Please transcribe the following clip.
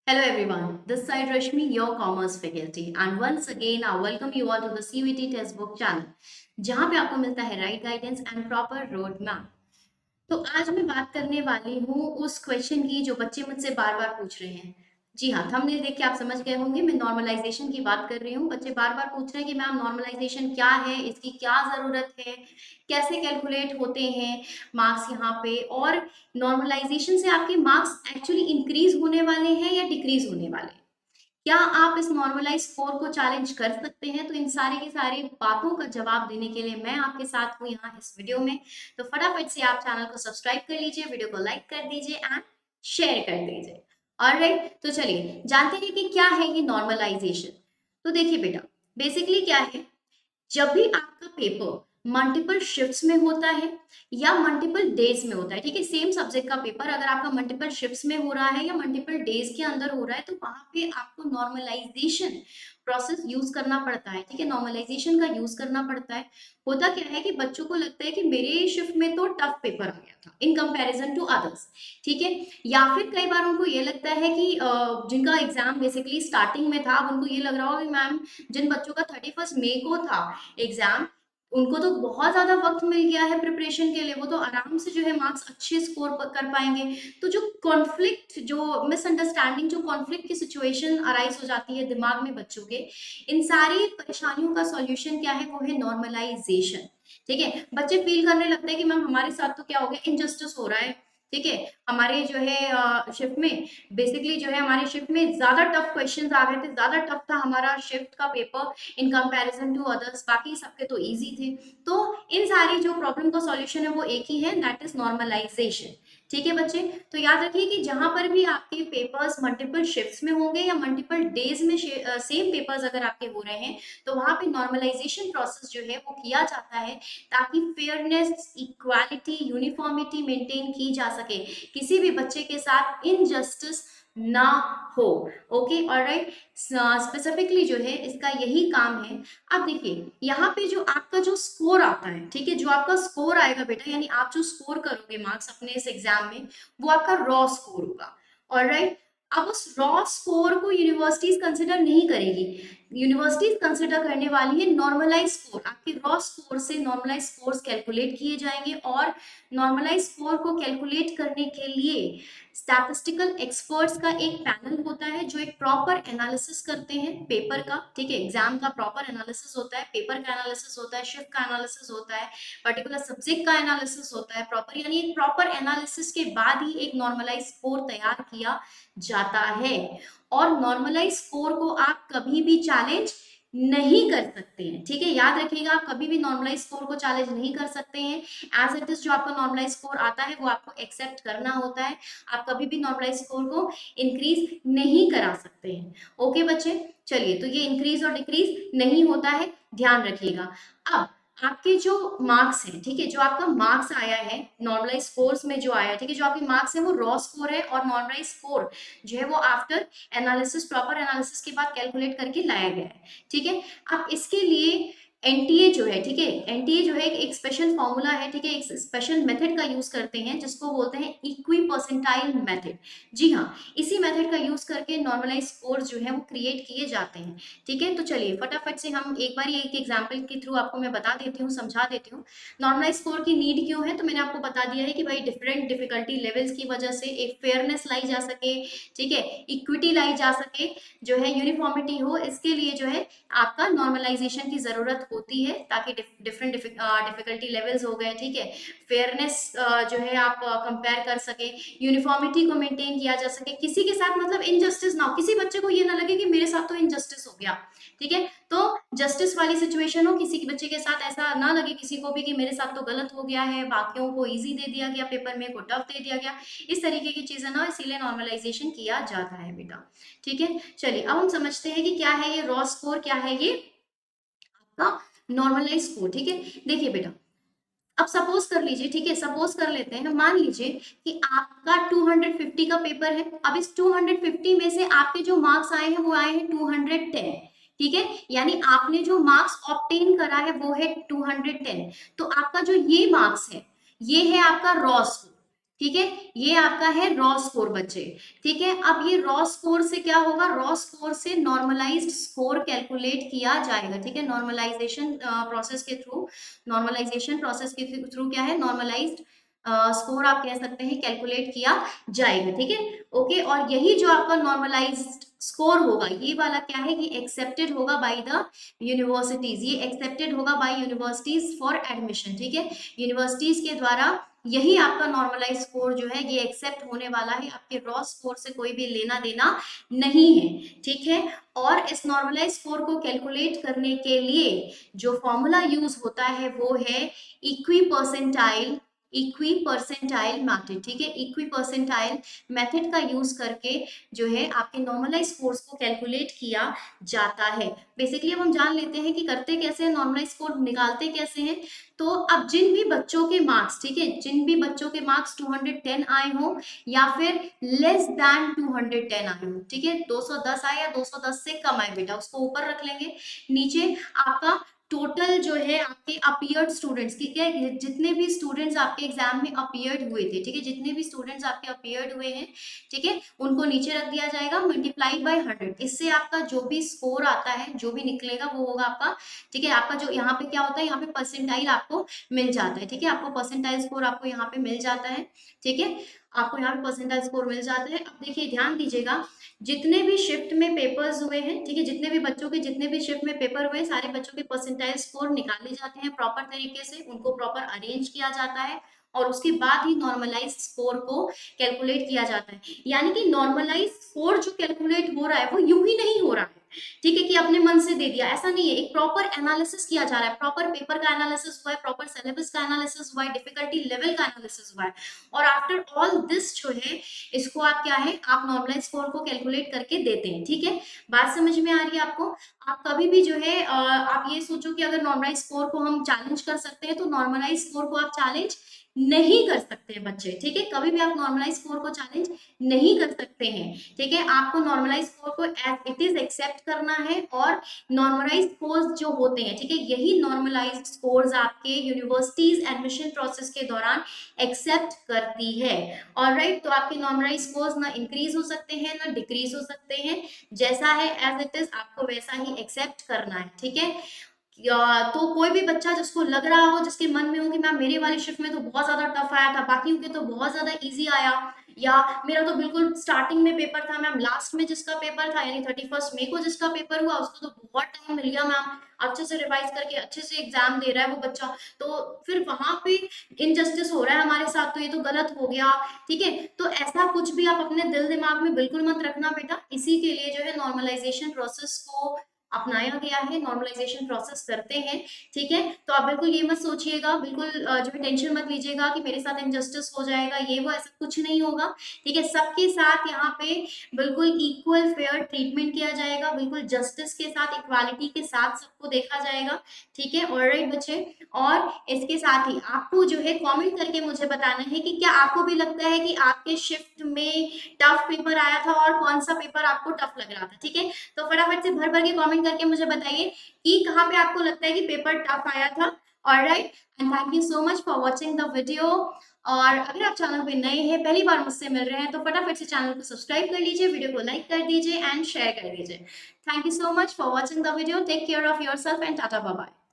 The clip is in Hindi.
Hello everyone, this side Rashmi, your commerce faculty, and once again I welcome you all to the CVT Textbook channel, जहाँ पे आपको मिलता है right guidance and proper road map. तो आज मैं बात करने वाली हूँ उस क्वेश्चन की जो बच्चे मुझसे बार बार पूछ रहे हैं। जी हाँ, थंबनेल देख के आप समझ गए होंगे मैं नॉर्मलाइजेशन की बात कर रही हूँ। बच्चे बार बार पूछ रहे हैं कि मैम नॉर्मलाइजेशन क्या है, इसकी क्या जरूरत है, कैसे कैलकुलेट होते हैं मार्क्स यहाँ पे, और नॉर्मलाइजेशन से आपके मार्क्स एक्चुअली इंक्रीज होने वाले हैं या डिक्रीज होने वाले हैं, क्या आप इस नॉर्मलाइज स्कोर को चैलेंज कर सकते हैं। तो इन सारे की सारी बातों का जवाब देने के लिए मैं आपके साथ हूँ यहाँ इस वीडियो में। तो फटाफट से आप चैनल को सब्सक्राइब कर लीजिए, वीडियो को लाइक कर दीजिए एंड शेयर कर दीजिए। ऑलराइट, तो चलिए जानते हैं कि क्या है ये नॉर्मलाइजेशन। तो देखिए बेटा, बेसिकली क्या है, जब भी आपका पेपर मल्टीपल शिफ्ट्स में होता है या मल्टीपल डेज में होता है, ठीक है, सेम सब्जेक्ट का पेपर अगर आपका मल्टीपल शिफ्ट्स में हो रहा है या मल्टीपल डेज के अंदर हो रहा है, तो वहां पे आपको नॉर्मलाइजेशन प्रोसेस यूज करना पड़ता है। ठीक है, नॉर्मलाइजेशन का यूज करना पड़ता है। होता क्या है कि बच्चों को लगता है कि मेरे शिफ्ट में तो टफ पेपर आ गया था इन कंपैरिजन टू अदर्स। ठीक है, या फिर कई बार उनको ये लगता है कि जिनका एग्जाम बेसिकली स्टार्टिंग में था, अब उनको ये लग रहा होगा कि मैम जिन बच्चों का 31 मई को था एग्जाम, उनको तो बहुत ज्यादा वक्त मिल गया है प्रिपरेशन के लिए, वो तो आराम से जो है मार्क्स अच्छे स्कोर कर पाएंगे। तो जो कॉन्फ्लिक्ट, जो मिसअंडरस्टैंडिंग, जो कॉन्फ्लिक्ट की सिचुएशन अराइज हो जाती है दिमाग में बच्चों के, इन सारी परेशानियों का सॉल्यूशन क्या है, वो है नॉर्मलाइजेशन। ठीक है, बच्चे फील करने लगते हैं कि मैम हमारे साथ तो क्या हो गया, इनजस्टिस हो रहा है। ठीक है, हमारे जो है शिफ्ट में, बेसिकली जो है हमारे शिफ्ट में ज्यादा टफ क्वेश्चंस आ गए थे, ज्यादा टफ था हमारा शिफ्ट का paper in comparison to others, बाकी सबके तो इजी थे। तो इन सारी जो प्रॉब्लम का सॉल्यूशन है वो एक ही है, दैट इज नॉर्मलाइजेशन। ठीक है बच्चे, तो याद रखिए कि जहां पर भी आपके पेपर्स मल्टीपल शिफ्ट्स में होंगे या मल्टीपल डेज में सेम पेपर्स अगर आपके हो रहे हैं, तो वहां पे नॉर्मलाइजेशन प्रोसेस जो है वो किया जाता है, ताकि फेयरनेस, इक्वालिटी, यूनिफॉर्मिटी मेंटेन की जा सके, किसी भी बच्चे के साथ इनजस्टिस ना हो। ओके, ऑलराइट, स्पेसिफिकली जो है इसका यही काम है। अब देखिए यहाँ पे जो आपका जो स्कोर आता है, ठीक है, जो आपका स्कोर आएगा बेटा, यानी आप जो स्कोर करोगे मार्क्स अपने इस एग्जाम में, वो आपका रॉ स्कोर होगा। ऑलराइट, अब उस रॉ स्कोर को यूनिवर्सिटीज कंसिडर नहीं करेगी। यूनिवर्सिटीज कंसिडर करने वाली है नॉर्मलाइज स्कोर। आपके रॉ स्कोर से नॉर्मलाइज स्कोर्स कैलकुलेट किए जाएंगे, और नॉर्मलाइज स्कोर को कैलकुलेट करने के लिए स्टैटिस्टिकल एक्सपर्ट्स का एक पैनल होता है जो एक प्रॉपर एनालिसिस करते हैं पेपर का। ठीक है, एग्जाम का प्रॉपर एनालिसिस होता है, पेपर का एनालिसिस होता है, शिफ्ट का एनालिसिस होता है, पर्टिकुलर सब्जेक्ट का एनालिसिस होता है प्रॉपर, यानी एक प्रॉपर एनालिसिस के बाद ही एक नॉर्मलाइज स्कोर तैयार किया जाता है। और नॉर्मलाइज स्कोर को आप कभी भी चैलेंज नहीं कर सकते हैं। ठीक है, याद रखिएगा, आप कभी भी नॉर्मलाइज स्कोर को चैलेंज नहीं कर सकते हैं। एज इट इज जो आपका नॉर्मलाइज स्कोर आता है वो आपको एक्सेप्ट करना होता है। आप कभी भी नॉर्मलाइज स्कोर को इंक्रीज नहीं करा सकते हैं। ओके बच्चे, चलिए, तो ये इंक्रीज और डिक्रीज नहीं होता है, ध्यान रखिएगा। अब आपके जो मार्क्स हैं, ठीक है, जो आपका मार्क्स आया है नॉर्मलाइज स्कोर्स में जो आया है, ठीक है, जो आपके मार्क्स है वो रॉ स्कोर है, और नॉर्मलाइज स्कोर जो है वो आफ्टर एनालिसिस, प्रॉपर एनालिसिस के बाद कैलकुलेट करके लाया गया है। ठीक है, अब इसके लिए एनटीए जो है, ठीक है, एनटीए जो है एक स्पेशल फॉर्मूला है, ठीक है, एक स्पेशल मेथड का यूज करते हैं जिसको बोलते हैं इक्वी परसेंटाइल मेथड। जी हाँ, इसी मेथड का यूज करके नॉर्मलाइज स्कोर जो है वो क्रिएट किए जाते हैं। ठीक है, तो चलिए फटाफट से हम एक बार एक एग्जाम्पल के थ्रू आपको मैं बता देती हूँ, समझा देती हूँ नॉर्मलाइज स्कोर की नीड क्यों है। तो मैंने आपको बता दिया है कि भाई डिफरेंट डिफिकल्टी लेवल्स की वजह से एक फेयरनेस लाई जा सके, ठीक है, इक्विटी लाई जा सके, जो है यूनिफॉर्मिटी हो, इसके लिए जो है आपका नॉर्मलाइजेशन की जरूरत होती है, ताकि डिफरेंट डिफिकल्टी लेवल्स हो गए, ठीक है, फेयरनेस जो है आप कंपेयर कर सके, यूनिफॉर्मिटी को मेंटेन किया जा सके, किसी के साथ मतलब इनजस्टिस ना हो, किसी बच्चे को ये ना लगे कि मेरे साथ तो इनजस्टिस हो गया। ठीक है, तो जस्टिस वाली सिचुएशन हो, किसी के बच्चे के साथ ऐसा ना लगे किसी को भी कि मेरे साथ तो गलत हो गया है, बाकियों को इजी दे दिया गया पेपर में, को टफ दे दिया गया, इस तरीके की चीजें ना, इसीलिए नॉर्मलाइजेशन किया जाता है बेटा। ठीक है, चलिए अब हम समझते हैं कि क्या है ये रॉ स्कोर, क्या है ये आपका नॉर्मलाइज स्कोर। ठीक है, देखिए बेटा, अब सपोज कर लीजिए, ठीक है, सपोज कर लेते हैं, मान लीजिए कि आपका 250 का पेपर है। अब इस 250 में से आपके जो मार्क्स आए हैं वो आए हैं 210। ठीक है, यानी आपने जो मार्क्स ऑब्टेन करा है वो है 210। तो आपका जो ये मार्क्स है, ये है आपका रॉ स्कोर। ठीक है, ये आपका है रॉ स्कोर बच्चे। ठीक है, अब ये रॉ स्कोर से क्या होगा, रॉ स्कोर से नॉर्मलाइज्ड स्कोर कैलकुलेट किया जाएगा। ठीक है, नॉर्मलाइजेशन प्रोसेस के थ्रू, नॉर्मलाइजेशन प्रोसेस के थ्रू क्या है, नॉर्मलाइज्ड स्कोर आप कह सकते हैं कैलकुलेट किया जाएगा। ठीक है, ओके, और यही जो आपका नॉर्मलाइज्ड स्कोर होगा, ये वाला क्या है, ये एक्सेप्टेड होगा बाय द यूनिवर्सिटीज, ये एक्सेप्टेड होगा बाय यूनिवर्सिटीज फॉर एडमिशन। ठीक है, यूनिवर्सिटीज के द्वारा यही आपका नॉर्मलाइज स्कोर जो है ये एक्सेप्ट होने वाला है, आपके रॉ स्कोर से कोई भी लेना देना नहीं है। ठीक है, और इस नॉर्मलाइज स्कोर को कैलकुलेट करने के लिए जो फॉर्मूला यूज होता है वो है equi percentile, equi percentile method. ठीक है, इक्वी परसेंटाइल मेथड का यूज करके जो है आपके नॉर्मलाइज स्कोर्स को कैलकुलेट किया जाता है। बेसिकली अब हम जान लेते हैं कि करते कैसे हैं, नॉर्मलाइज स्कोर निकालते कैसे हैं। तो अब जिन भी बच्चों के मार्क्स, ठीक है, जिन भी बच्चों के मार्क्स 210 आए हो या फिर लेस देन 210 आए हो, ठीक है, 210 आए या 210 से कम आए बेटा, उसको ऊपर रख लेंगे। नीचे आपका टोटल जो है आपके अपीयर्ड स्टूडेंट्स, ठीक है, जितने भी स्टूडेंट्स आपके एग्जाम में अपीयर्ड हुए थे, ठीक है, जितने भी स्टूडेंट्स आपके अपीयर्ड हुए हैं, ठीक है, उनको नीचे रख दिया जाएगा मल्टीप्लाई बाय 100। इससे आपका जो भी स्कोर आता है, जो भी निकलेगा वो होगा आपका। ठीक है, आपका जो यहाँ पे क्या होता है, यहाँ पे परसेंटाइल आपको मिल जाता है। ठीक है, आपको परसेंटाइल स्कोर आपको यहाँ पे मिल जाता है। ठीक है, आपको यहाँ पे परसेंटाइल स्कोर मिल जाता है। अब देखिए ध्यान दीजिएगा, जितने भी शिफ्ट में पेपर्स हुए हैं, ठीक है, जितने भी बच्चों के जितने भी शिफ्ट में पेपर हुए, सारे बच्चों के परसेंटाइल स्कोर निकाले जाते हैं प्रॉपर तरीके से, उनको प्रॉपर अरेंज किया जाता है और उसके बाद ही नॉर्मलाइज स्कोर को कैलकुलेट किया जाता है। यानी कि नॉर्मलाइज स्कोर जो कैलकुलेट हो रहा है वो यूं ही नहीं हो रहा है, ठीक है, कि अपने मन से दे दिया, ऐसा नहीं है। एक प्रॉपर एनालिसिस किया जा रहा है, प्रॉपर पेपर का एनालिसिस हुआ है, प्रॉपर सिलेबस का एनालिसिस हुआ है, डिफिकल्टी लेवल का एनालिसिस हुआ है, और आफ्टर ऑल दिस जो है इसको आप क्या है, आप नॉर्मलाइज स्कोर को कैलकुलेट करके देते हैं। ठीक है, बात समझ में आ रही है आपको। आप कभी भी जो है आप ये सोचो कि अगर नॉर्मलाइज स्कोर को हम चैलेंज कर सकते हैं तो नॉर्मलाइज स्कोर को आप चैलेंज नहीं कर सकते हैं बच्चे। ठीक है, कभी भी आप नॉर्मलाइज स्कोर को चैलेंज नहीं कर सकते हैं। ठीक है, आपको नॉर्मलाइज स्कोर को एज इट इज एक्सेप्ट करना है, और नॉर्मलाइज स्कोर्स जो होते हैं, ठीक है, यही नॉर्मलाइज स्कोर्स आपके यूनिवर्सिटीज एडमिशन प्रोसेस के दौरान एक्सेप्ट करती है। ऑलराइट, तो आपके नॉर्मलाइज स्कोर्स ना इंक्रीज हो सकते हैं ना डिक्रीज हो सकते हैं, जैसा है एज इट इज आपको वैसा ही एक्सेप्ट करना है। ठीक है, तो कोई भी बच्चा जिसको लग रहा हो, जिसके मन में हो कि मैम मेरे वाली शिफ्ट में तो बहुत ज्यादा टफ आया था, बाकियों के तो बहुत ज्यादा इजी आया, या मेरा तो बिल्कुल स्टार्टिंग में पेपर था मैम, लास्ट में जिसका पेपर था यानी 31 मई को जिसका पेपर हुआ उसको तो बहुत टाइम मिल गया मैम, अच्छे से रिवाइज करके अच्छे से एग्जाम दे रहा है वो बच्चा, तो फिर वहां पे इनजस्टिस हो रहा है हमारे साथ, तो ये तो गलत हो गया। ठीक है, तो ऐसा कुछ भी आप अपने दिल दिमाग में बिल्कुल मत रखना बेटा। इसी के लिए जो है नॉर्मलाइजेशन प्रोसेस को अपनाया गया है, नॉर्मलाइजेशन प्रोसेस करते हैं। ठीक है, तो आप बिल्कुल ये मत सोचिएगा, बिल्कुल जो है टेंशन मत लीजिएगा कि मेरे साथ इनजस्टिस हो जाएगा, ये वो ऐसा कुछ नहीं होगा। ठीक है, सबके साथ यहाँ पे बिल्कुल इक्वल फेयर ट्रीटमेंट किया जाएगा, बिल्कुल जस्टिस के साथ, इक्वालिटी के साथ सबको देखा जाएगा। ठीक है, ऑलराइट बच्चे, और इसके साथ ही आपको जो है कमेंट करके मुझे बताना है कि क्या आपको भी लगता है कि आपके शिफ्ट में टफ पेपर आया था और कौन सा पेपर आपको टफ लग रहा था। ठीक है, तो फटाफट से भर भर के कमेंट करके मुझे बताइए कि कहाँ पे आपको लगता है कि पेपर टफ आया था। Alright, and thank you so much for watching the video. और अगर आप चैनल पे नए हैं, पहली बार मुझसे मिल रहे हैं, तो फटाफट से चैनल को सब्सक्राइब कर लीजिए, वीडियो को लाइक कर दीजिए एंड शेयर कर दीजिए। Thank you so much for watching the video. Take care of yourself and tata bye bye.